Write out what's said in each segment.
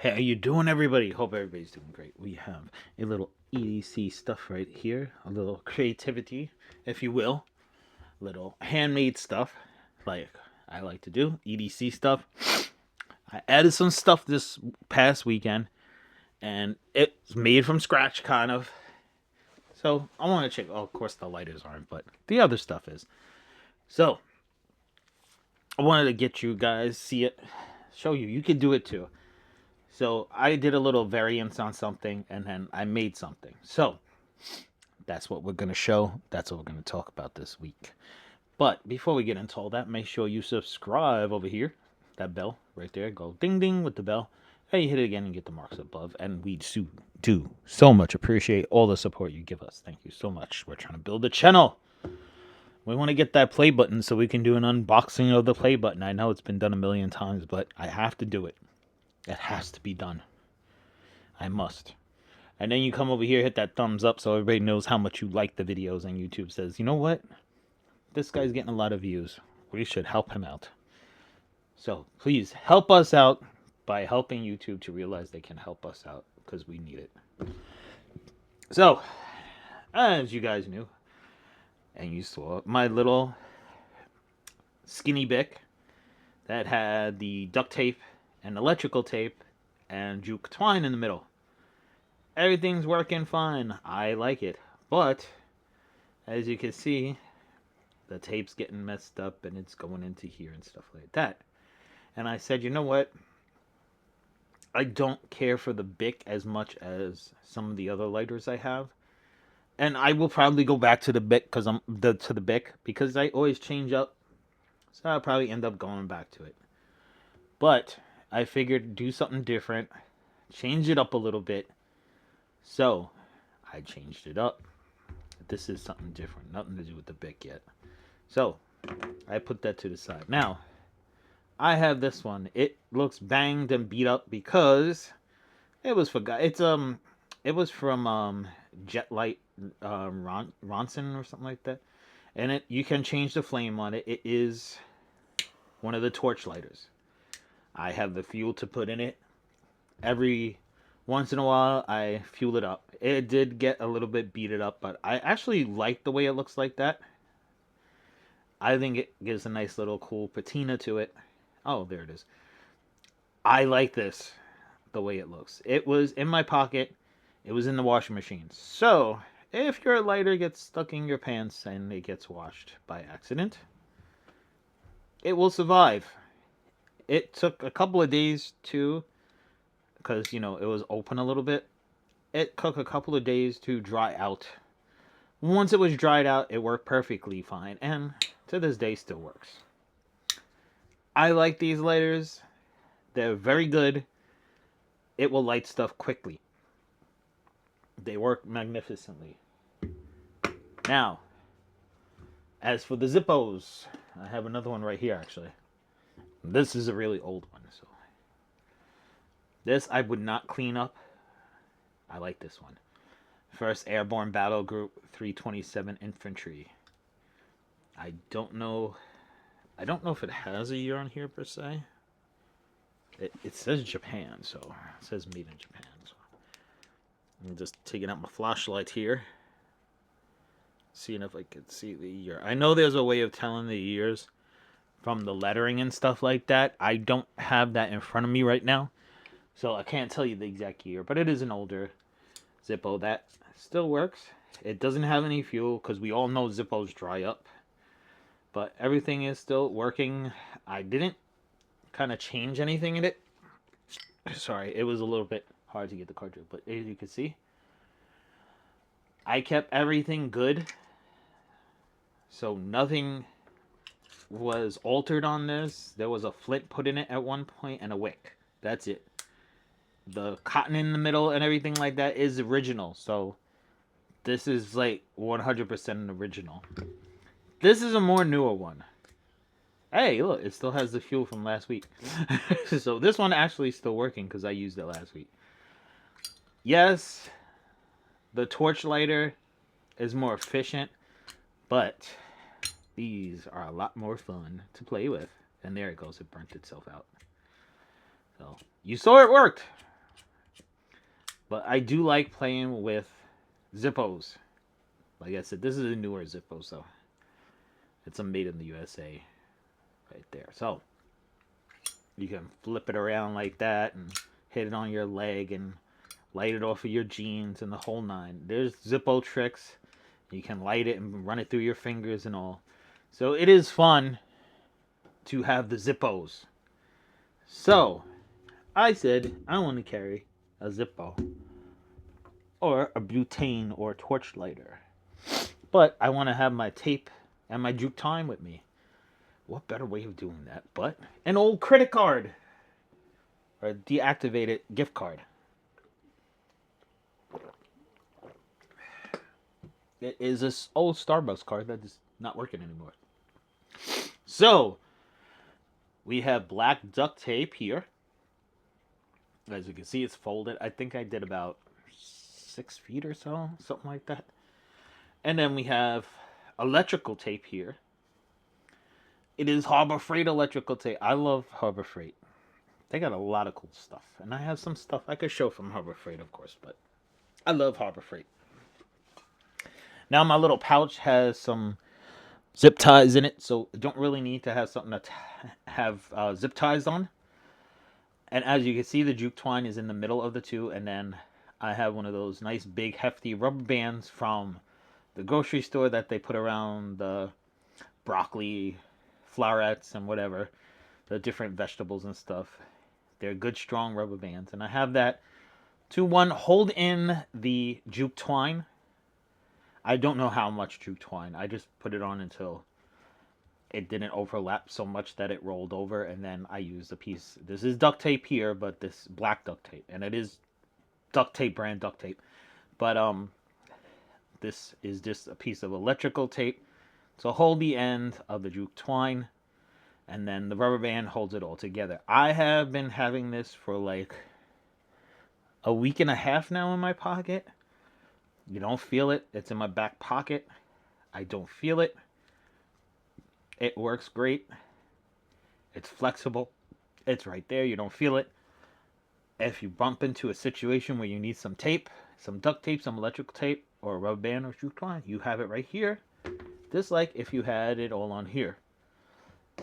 Hey, how you doing, everybody? Hope everybody's doing great. We have a little EDC stuff right here, a little creativity, if you will, little handmade stuff, like I like to do, EDC stuff. I added some stuff this past weekend, and it's made from scratch, kind of. So I want to check. Oh, of course, the lighters aren't, but the other stuff is. So I wanted to get you guys see it, show you. You can do it too. So I did a little variance on something, and then I made something. So that's what we're gonna show. That's what we're gonna talk about this week. But before we get into all that, make sure you subscribe over here. That bell right there. Go ding ding with the bell. And you hit it again and get the marks above. And we do so much appreciate all the support you give us. Thank you so much. We're trying to build a channel. We want to get that play button so we can do an unboxing of the play button. I know it's been done a million times, but I have to do it. It has to be done. I must. And then you come over here, hit that thumbs up so everybody knows how much you like the videos, and YouTube says, you know what? This guy's getting a lot of views. We should help him out. So please help us out by helping YouTube to realize they can help us out because we need it. So, as you guys knew, and you saw, my little skinny Bic that had the duct tape and electrical tape and juke twine in the middle. Everything's working fine. I like it. But, as you can see, the tape's getting messed up and it's going into here and stuff like that. And I said, you know what? I don't care for the Bic as much as some of the other lighters I have. And I will probably go back to the Bic because because I always change up. So I'll probably end up going back to it. But I figured do something different, change it up a little bit. So I changed it up. This is something different, nothing to do with the Bic yet. So I put that to the side. Now I have this one. It looks banged and beat up because it was it was from Jetlight Ronson or something like that. And you can change the flame on it. It is one of the torch lighters. I have the fuel to put in it. Every once in a while I fuel it up. It did get a little bit beat up, but I actually like the way it looks like that. I think it gives a nice little cool patina to it. Oh, there it is. I like this, the way it looks. It was in my pocket. It was in the washing machine. So, if your lighter gets stuck in your pants and it gets washed by accident, it will survive. It took a couple of days to, because, it was open a little bit. It took a couple of days to dry out. Once it was dried out, it worked perfectly fine. And to this day, still works. I like these lighters. They're very good. It will light stuff quickly. They work magnificently. Now, as for the Zippos, I have another one right here, actually. This is a really old one, so this I would not clean up. I like this one. 1st Airborne Battle Group 327 Infantry. I don't know if it has a year on here per se. It says Japan, so it says made in Japan. So I'm just taking out my flashlight here, seeing if I can see the year. I know there's a way of telling the years from the lettering and stuff like that. I don't have that in front of me right now, so I can't tell you the exact year, but it is an older Zippo that still works. It doesn't have any fuel because we all know Zippos dry up, but everything is still working. I didn't kind of change anything in it. Sorry, it was a little bit hard to get the cartridge, but as you can see, I kept everything good, so nothing was altered on this. There was a flint put in it at one point and a wick. That's it. The cotton in the middle and everything like that is original, so this is like 100% an original. This is a more newer one. Hey, look, it still has the fuel from last week. So this one actually is still working because I used it last week. Yes, the torch lighter is more efficient, but these are a lot more fun to play with. And there it goes, it burnt itself out. So, you saw it worked. But I do like playing with Zippos. Like I said, this is a newer Zippo, so it's a made in the USA right there. So you can flip it around like that and hit it on your leg and light it off of your jeans and the whole nine. There's Zippo tricks. You can light it and run it through your fingers and all. So it is fun to have the Zippos. So I said I want to carry a Zippo or a butane or torch lighter. But I want to have my tape and my juke time with me. What better way of doing that but an old credit card or a deactivated gift card? It is this old Starbucks card that is not working anymore. So we have black duct tape here. As you can see, it's folded. I think I did about 6 feet or so, something like that. And then we have electrical tape here. It is Harbor Freight electrical tape. I love Harbor Freight. They got a lot of cool stuff. And I have some stuff I could show from Harbor Freight, of course, but I love Harbor Freight. Now my little pouch has some zip ties in it, so I don't really need to have something to have zip ties on. And as you can see, the juke twine is in the middle of the two, and then I have one of those nice big hefty rubber bands from the grocery store that they put around the broccoli, florets, and whatever, the different vegetables and stuff. They're good strong rubber bands, and I have that to one hold in the juke twine. I don't know how much juke twine. I just put it on until it didn't overlap so much that it rolled over, and then I used a piece. This is duct tape here, but this black duct tape, and it is duct tape brand duct tape. But this is just a piece of electrical tape to hold the end of the juke twine, and then the rubber band holds it all together. I have been having this for like a week and a half now in my pocket. You don't feel it. It's in my back pocket. I don't feel it. It works great. It's flexible. It's right there. You don't feel it. If you bump into a situation where you need some tape, some duct tape, some electrical tape, or a rubber band or juke twine, you have it right here. Just like if you had it all on here.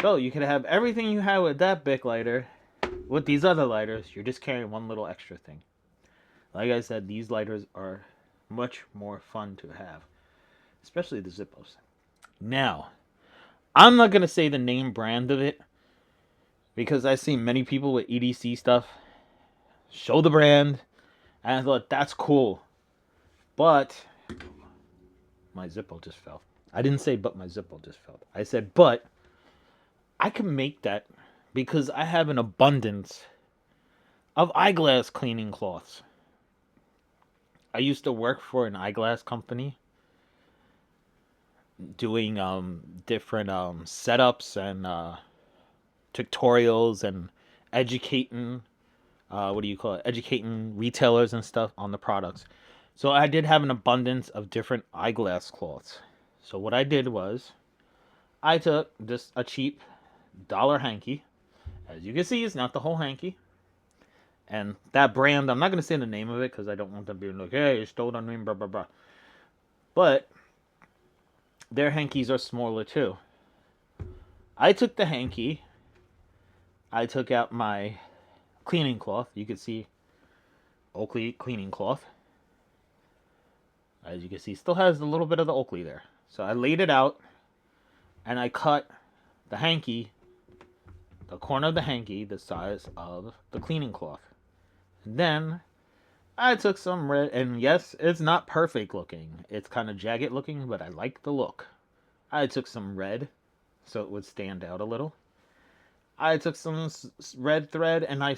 So you can have everything you have with that Bic lighter. With these other lighters, you're just carrying one little extra thing. Like I said, these lighters are much more fun to have. Especially the Zippos. Now, I'm not going to say the name brand of it, because I've seen many people with EDC stuff show the brand, and I thought, that's cool. But my Zippo just fell. I didn't say but my Zippo just fell. I said but I can make that because I have an abundance of eyeglass cleaning cloths. I used to work for an eyeglass company doing different setups and tutorials and educating educating retailers and stuff on the products. So I did have an abundance of different eyeglass cloths. So what I did was I took just a cheap dollar hanky. As you can see, it's not the whole hanky. And that brand, I'm not going to say the name of it because I don't want them being like, hey, you stole the name, blah, blah, blah. But their hankies are smaller too. I took the hanky. I took out my cleaning cloth. You can see Oakley cleaning cloth. As you can see, still has a little bit of the Oakley there. So I laid it out and I cut the hanky, the corner of the hanky, the size of the cleaning cloth. And then I took some red, and yes, it's not perfect looking. It's kind of jagged looking, but I like the look. I took some red so it would stand out a little. I took some red thread and I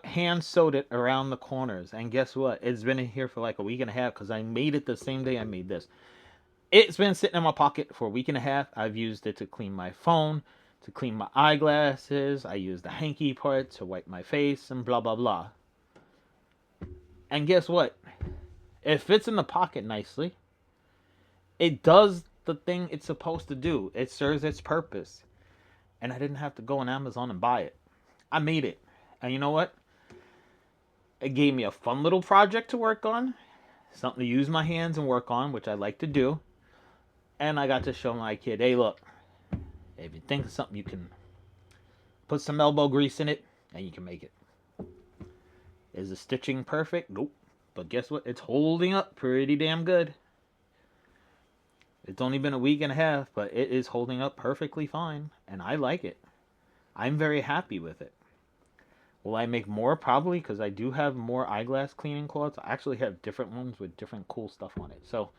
hand sewed it around the corners. And guess what? It's been in here for like a week and a half because I made it the same day I made this. It's been sitting in my pocket for a week and a half. I've used it to clean my phone, to clean my eyeglasses. I use the hanky part to wipe my face and blah, blah, blah. And guess what? It fits in the pocket nicely. It does the thing it's supposed to do. It serves its purpose. And I didn't have to go on Amazon and buy it. I made it. And you know what? It gave me a fun little project to work on, something to use my hands and work on, which I like to do. And I got to show my kid, hey, look, if you think of something, you can put some elbow grease in it, and you can make it. Is the stitching perfect? Nope. But guess what? It's holding up pretty damn good. It's only been a week and a half, but it is holding up perfectly fine, and I like it. I'm very happy with it. Will I make more? Probably, because I do have more eyeglass cleaning cloths. I actually have different ones with different cool stuff on it. So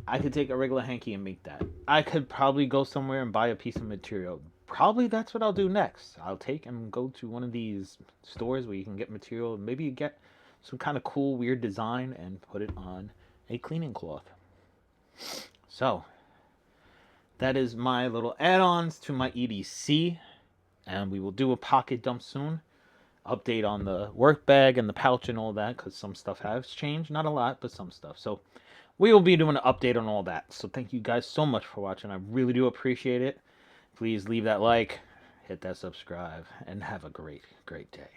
I could take a regular hanky and make that. I could probably go somewhere and buy a piece of material. Probably that's what I'll do next. I'll take and go to one of these stores where you can get material. Maybe you get some kind of cool, weird design and put it on a cleaning cloth. So that is my little add-ons to my EDC. And we will do a pocket dump soon. Update on the work bag and the pouch and all that, because some stuff has changed. Not a lot, but some stuff. So we will be doing an update on all that. So thank you guys so much for watching. I really do appreciate it. Please leave that like, hit that subscribe, and have a great, great day.